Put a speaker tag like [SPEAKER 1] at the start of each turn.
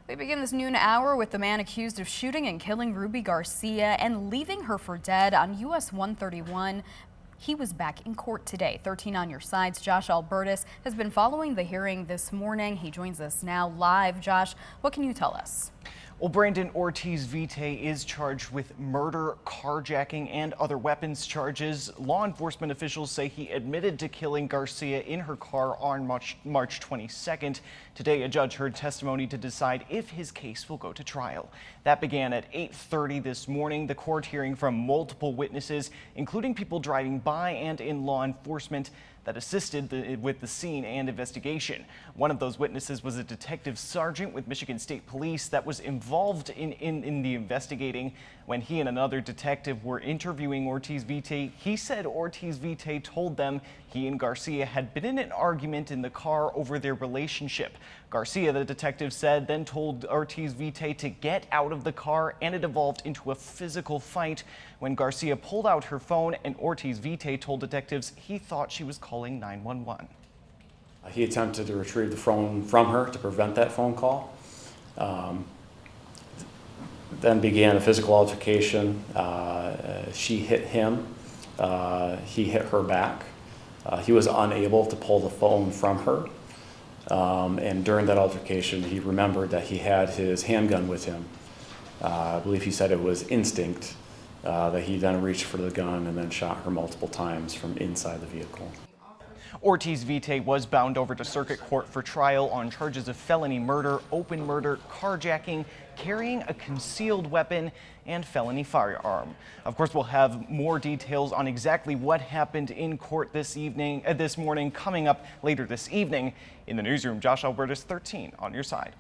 [SPEAKER 1] We begin this noon hour with the man accused of shooting and killing Ruby Garcia and leaving her for dead on US-131. He was back in court today. 13 on your sides. Josh Albertus has been following the hearing this morning. He joins us now live. Josh, what can you tell us?
[SPEAKER 2] Well, Brandon, Ortiz-Vite is charged with murder, carjacking, and other weapons charges. Law enforcement officials say he admitted to killing Garcia in her car on March 22nd. Today, a judge heard testimony to decide if his case will go to trial. That began at 8:30 this morning. The court hearing from multiple witnesses, including people driving by and in law enforcement that assisted with the scene and investigation. One of those witnesses was a detective sergeant with Michigan State Police that was involved in the investigating. When he and another detective were interviewing Ortiz-Vite, he said Ortiz-Vite told them he and Garcia had been in an argument in the car over their relationship. Garcia, the detective said, then told Ortiz-Vite to get out of the car, and it evolved into a physical fight when Garcia pulled out her phone and Ortiz-Vite told detectives he thought she was calling 911.
[SPEAKER 3] He attempted to retrieve the phone from her to prevent that phone call. Then began a physical altercation. She hit him. He hit her back. He was unable to pull the phone from her. And during that altercation, he remembered that he had his handgun with him. I believe he said it was instinct that he then reached for the gun and then shot her multiple times from inside the vehicle.
[SPEAKER 2] Ortiz-Vite was bound over to circuit court for trial on charges of felony murder, open murder, carjacking, carrying a concealed weapon, and felony firearm. Of course, we'll have more details on exactly what happened in court this morning coming up later this evening. In the newsroom, Josh Albertus, 13 on your side.